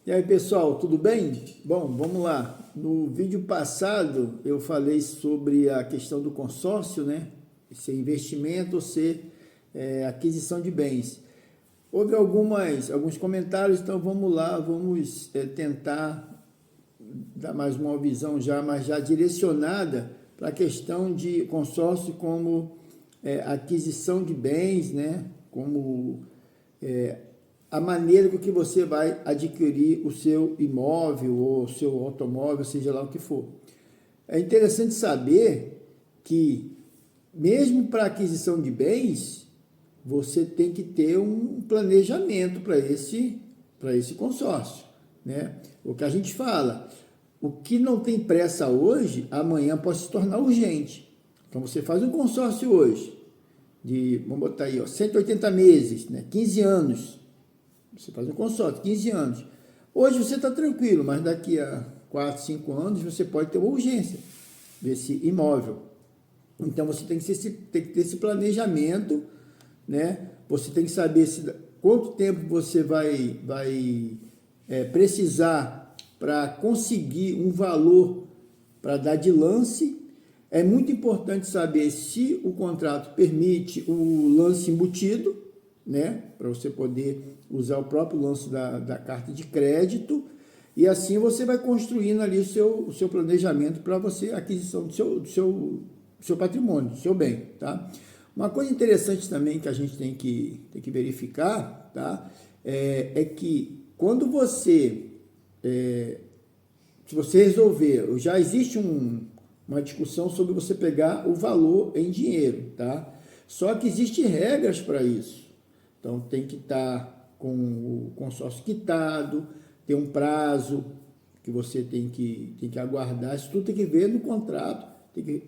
E aí, pessoal, tudo bem? Bom, vamos lá. No vídeo passado eu falei sobre a questão do consórcio, né? Ser investimento ou ser aquisição de bens. Houve alguns comentários, então vamos lá, vamos tentar dar mais uma visão já, mas já direcionada para a questão de consórcio como aquisição de bens, né? Como a maneira com que você vai adquirir o seu imóvel ou o seu automóvel, seja lá o que for. É interessante saber que, mesmo para aquisição de bens, você tem que ter um planejamento para esse consórcio, né? O que a gente fala, o que não tem pressa hoje, amanhã pode se tornar urgente. Então você faz um consórcio hoje, vamos botar aí, 180 meses, né? 15 anos. Você faz um consórcio, 15 anos. Hoje você está tranquilo, mas daqui a 4, 5 anos você pode ter uma urgência desse imóvel. Então você tem que ter esse planejamento, né? Você tem que saber quanto tempo você vai precisar para conseguir um valor para dar de lance. É muito importante saber se o contrato permite o lance embutido, né? Para você poder usar o próprio lance da carta de crédito, e assim você vai construindo ali o seu planejamento para você, aquisição do seu patrimônio, do seu bem, tá? Uma coisa interessante também que a gente tem que verificar, tá? É que quando se você resolver, já existe uma discussão sobre você pegar o valor em dinheiro, tá? Só que existem regras para isso. Então tem que estar com o consórcio quitado, tem um prazo que você tem que aguardar, isso tudo tem que ver no contrato, tem que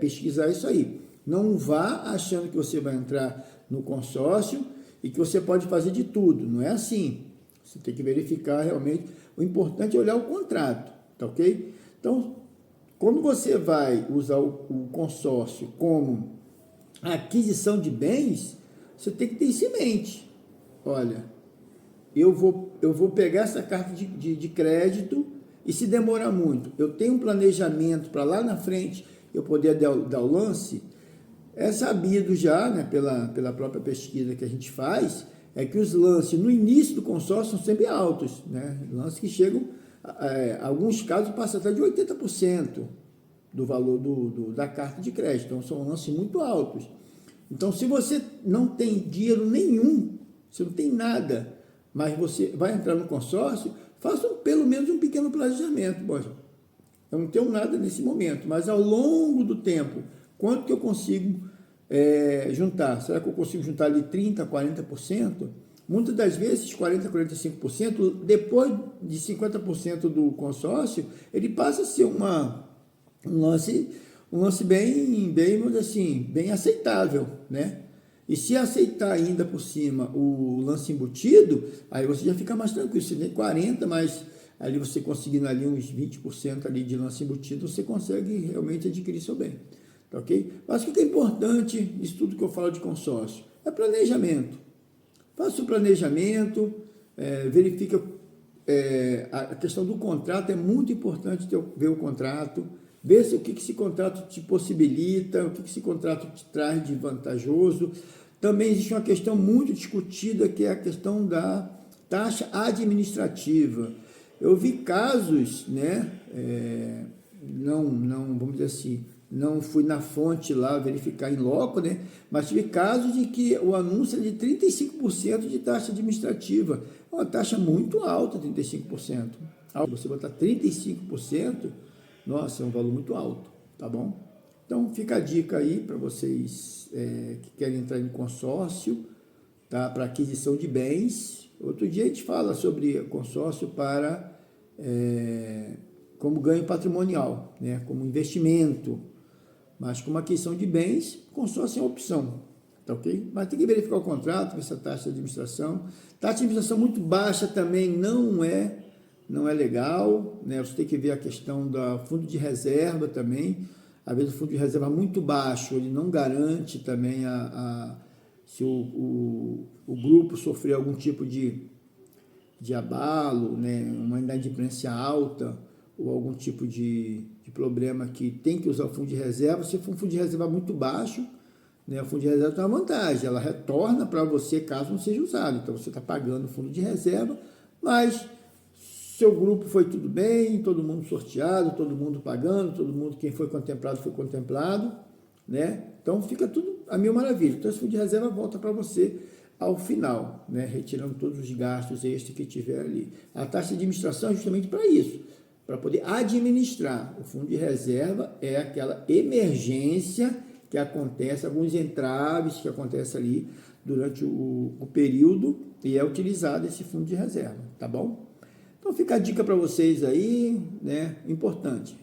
pesquisar isso aí. Não vá achando que você vai entrar no consórcio e que você pode fazer de tudo, não é assim. Você tem que verificar realmente, o importante é olhar o contrato, tá ok? Então, quando você vai usar o consórcio como aquisição de bens, você tem que ter isso em mente. Olha, eu vou pegar essa carta de crédito e se demorar muito, eu tenho um planejamento para lá na frente eu poder dar o lance. É sabido já, né, pela própria pesquisa que a gente faz, é que os lances no início do consórcio são sempre altos, né? Lances que chegam, alguns casos passam até de 80% do valor da carta de crédito, então são lances muito altos. Então, se você não tem dinheiro nenhum, você não tem nada, mas você vai entrar no consórcio, faça pelo menos um pequeno planejamento. Bom, eu não tenho nada nesse momento, mas ao longo do tempo, quanto que eu consigo juntar? Será que eu consigo juntar ali 30%, 40%? Muitas das vezes, 40%, 45%, depois de 50% do consórcio, ele passa a ser um lance bem, assim, bem aceitável, né? E se aceitar ainda por cima o lance embutido, aí você já fica mais tranquilo. Você tem 40%, mas ali você conseguindo ali uns 20% ali de lance embutido, você consegue realmente adquirir seu bem, tá ok? Mas o que é importante, isso tudo que eu falo de consórcio, é planejamento. Faça o planejamento, verifica a questão do contrato, é muito importante ver o contrato, ver se o que esse contrato te possibilita, o que esse contrato te traz de vantajoso. Também existe uma questão muito discutida, que é a questão da taxa administrativa. Eu vi casos, né, não, vamos dizer assim, não fui na fonte lá verificar em loco, né? Mas tive casos de que o anúncio é de 35% de taxa administrativa. É uma taxa muito alta, 35%. Se você botar 35%, nossa, é um valor muito alto, tá bom? Então fica a dica aí para vocês que querem entrar em consórcio, tá? Para aquisição de bens. Outro dia a gente fala sobre consórcio para como ganho patrimonial, né? Como investimento. Mas como aquisição de bens, consórcio é uma opção, tá ok? Mas tem que verificar o contrato, ver se a taxa de administração. Taxa de administração muito baixa também não é legal, né? Você tem que ver a questão do fundo de reserva também. Às vezes o fundo de reserva muito baixo, ele não garante também se o grupo sofrer algum tipo de abalo, né, uma inadimplência alta ou algum tipo de problema que tem que usar o fundo de reserva, se for um fundo de reserva muito baixo, né, o fundo de reserva tem uma vantagem, ela retorna para você caso não seja usado. Então você está pagando o fundo de reserva, mas seu grupo foi tudo bem, todo mundo sorteado, todo mundo pagando, todo mundo, quem foi contemplado, né? Então fica tudo a mil maravilha. Então esse fundo de reserva volta para você ao final, né? Retirando todos os gastos extras que tiver ali. A taxa de administração é justamente para isso, para poder administrar. O fundo de reserva é aquela emergência que acontece, alguns entraves que acontecem ali durante o período e é utilizado esse fundo de reserva, tá bom? Então fica a dica para vocês aí, né? Importante,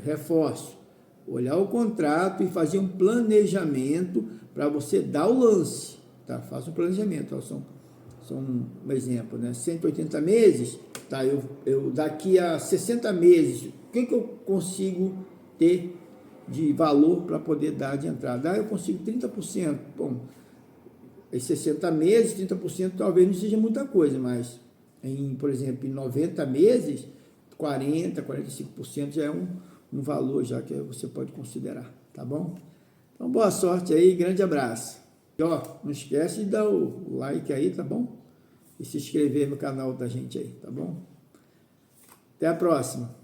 reforço, olhar o contrato e fazer um planejamento para você dar o lance, tá? Faça um planejamento, ó, são um exemplo, né? 180 meses, tá? Eu daqui a 60 meses, o que eu consigo ter de valor para poder dar de entrada? Eu consigo 30%, bom, em 60 meses, 30% talvez não seja muita coisa, mas por exemplo, em 90 meses, 40%, 45% já é um valor já que você pode considerar, tá bom? Então, boa sorte aí, grande abraço. E, ó, não esquece de dar o like aí, tá bom? E se inscrever no canal da gente aí, tá bom? Até a próxima.